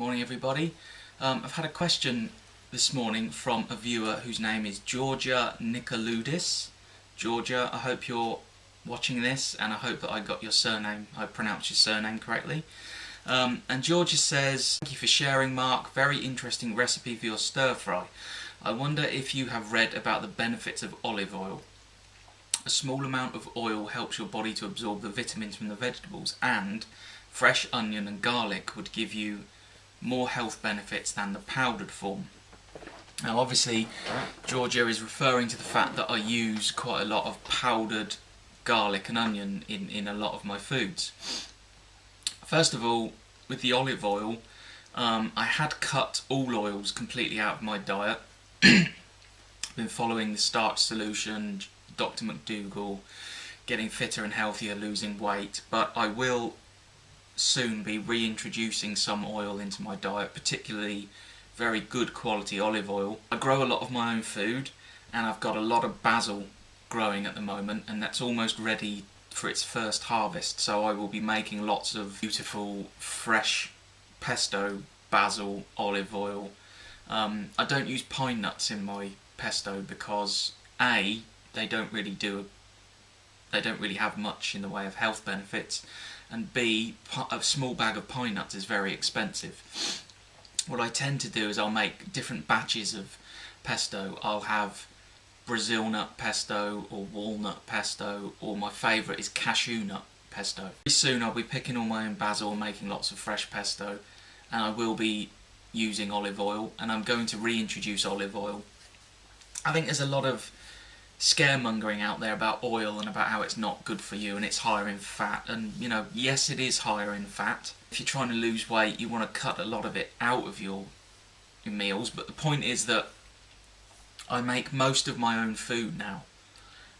Morning everybody. I've had a question this morning from a viewer whose name is Georgia Nikoloudis. Georgia, I hope you're watching this and I hope that I got your surname, I pronounced your surname correctly. And Georgia says, "Thank you for sharing, Mark. Very interesting recipe for your stir fry. I wonder if you have read about the benefits of olive oil. A small amount of oil helps your body to absorb the vitamins from the vegetables, and fresh onion and garlic would give you more health benefits than the powdered form." Now obviously Georgia is referring to the fact that I use quite a lot of powdered garlic and onion in a lot of my foods. First of all, with the olive oil, I had cut all oils completely out of my diet. Been following the Starch solution, Dr. McDougall, getting fitter and healthier, losing weight, but I will soon be reintroducing some oil into my diet, particularly very good quality olive oil. I grow a lot of my own food and I've got a lot of basil growing at the moment, and that's almost ready for its first harvest, so I will be making lots of beautiful fresh pesto, basil, olive oil. I don't use pine nuts in my pesto because A, they don't really have much in the way of health benefits, and B, a small bag of pine nuts is very expensive. What I tend to do is I'll make different batches of pesto. I'll have Brazil nut pesto or walnut pesto, or my favourite is cashew nut pesto. Very soon I'll be picking all my own basil and making lots of fresh pesto, and I will be using olive oil, and I'm going to reintroduce olive oil. I think there's a lot of scaremongering out there about oil and about how it's not good for you and it's higher in fat, and you know, yes, it is higher in fat. If you're trying to lose weight, you want to cut a lot of it out of your meals, but the point is that I make most of my own food now,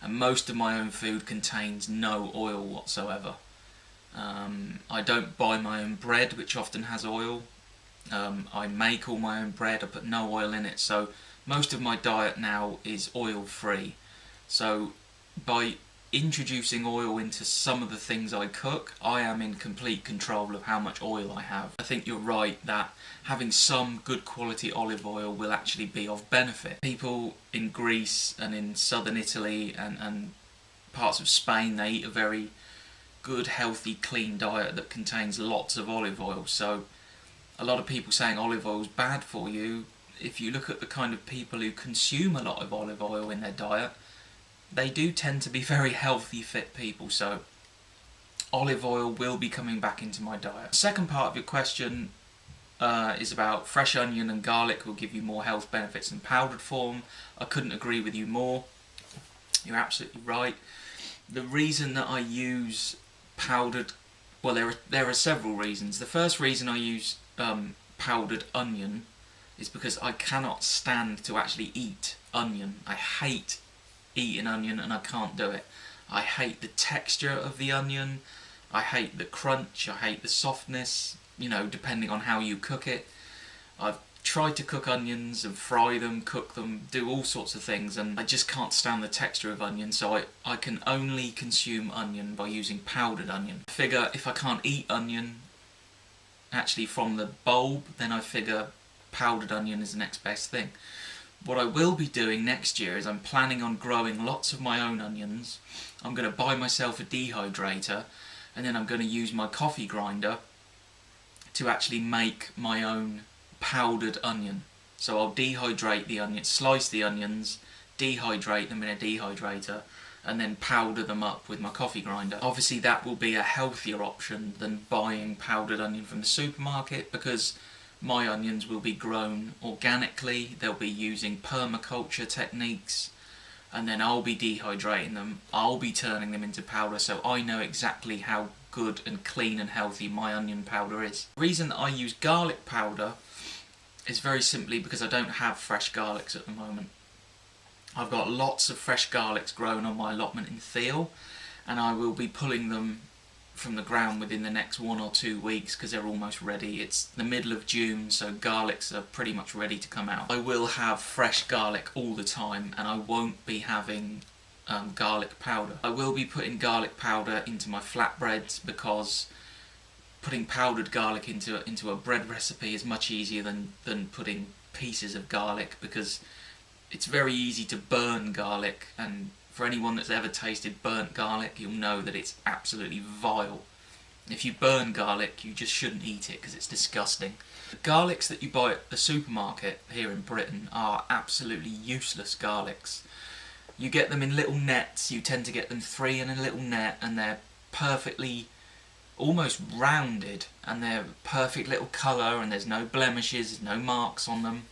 and most of my own food contains no oil whatsoever. I don't buy my own bread, which often has oil. I make all my own bread, I put no oil in it, so most of my diet now is oil free. So by introducing oil into some of the things I cook, I am in complete control of how much oil I have. I think you're right that having some good quality olive oil will actually be of benefit. People in Greece and in southern Italy and parts of Spain, they eat a very good, healthy, clean diet that contains lots of olive oil. So a lot of people saying olive oil is bad for you, if you look at the kind of people who consume a lot of olive oil in their diet, they do tend to be very healthy, fit people, so olive oil will be coming back into my diet. The second part of your question is about fresh onion and garlic will give you more health benefits in powdered form. I couldn't agree with you more. You're absolutely right. The reason that I use powdered, well, there are several reasons. The first reason I use powdered onion is because I cannot stand to actually eat onion. I hate eating onion and I can't do it. I hate the texture of the onion, I hate the crunch, I hate the softness, you know, depending on how you cook it. I've tried to cook onions and fry them, cook them, do all sorts of things, and I just can't stand the texture of onion, so I can only consume onion by using powdered onion. I figure if I can't eat onion actually from the bulb, then I figure powdered onion is the next best thing. What I will be doing next year is I'm planning on growing lots of my own onions. I'm going to buy myself a dehydrator, and then I'm going to use my coffee grinder to actually make my own powdered onion. So I'll dehydrate the onions, slice the onions, dehydrate them in a dehydrator, and then powder them up with my coffee grinder. Obviously that will be a healthier option than buying powdered onion from the supermarket, because my onions will be grown organically, they'll be using permaculture techniques, and then I'll be dehydrating them, I'll be turning them into powder, so I know exactly how good and clean and healthy my onion powder is. The reason that I use garlic powder is very simply because I don't have fresh garlics at the moment. I've got lots of fresh garlics grown on my allotment in Thiel, and I will be pulling them from the ground within the next 1 or 2 weeks because they're almost ready. It's the middle of June, so garlics are pretty much ready to come out. I will have fresh garlic all the time, and I won't be having garlic powder. I will be putting garlic powder into my flatbreads because putting powdered garlic into a bread recipe is much easier than putting pieces of garlic, because it's very easy to burn garlic, and for anyone that's ever tasted burnt garlic, you'll know that it's absolutely vile. If you burn garlic, you just shouldn't eat it because it's disgusting. The garlics that you buy at the supermarket here in Britain are absolutely useless garlics. You get them in little nets, you tend to get them 3 in a little net, and they're perfectly, almost rounded, and they're perfect little colour, and there's no blemishes, there's no marks on them.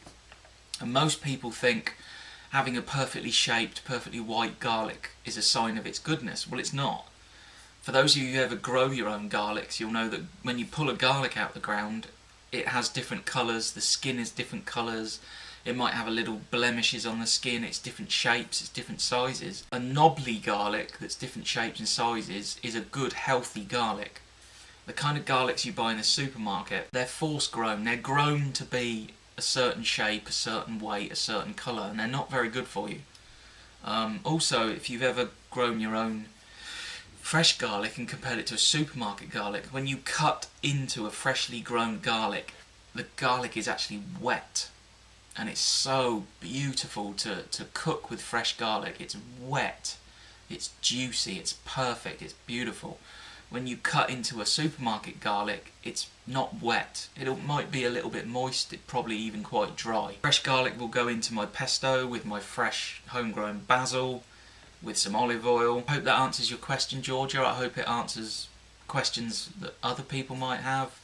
And most people think having a perfectly shaped, perfectly white garlic is a sign of its goodness. Well, it's not. For those of you who ever grow your own garlics, you'll know that when you pull a garlic out the ground, it has different colours, the skin is different colours, it might have a little blemishes on the skin, it's different shapes, it's different sizes. A knobbly garlic that's different shapes and sizes is a good, healthy garlic. The kind of garlics you buy in the supermarket, they're force grown, they're grown to be a certain shape, a certain weight, a certain colour, and they're not very good for you. Also, if you've ever grown your own fresh garlic and compared it to a supermarket garlic, when you cut into a freshly grown garlic, the garlic is actually wet, and it's so beautiful to cook with fresh garlic. It's wet, it's juicy, it's perfect, it's beautiful. When you cut into a supermarket garlic, it's not wet. It might be a little bit moist, it probably even quite dry. Fresh garlic will go into my pesto with my fresh homegrown basil, with some olive oil. I hope that answers your question, Georgia. I hope it answers questions that other people might have.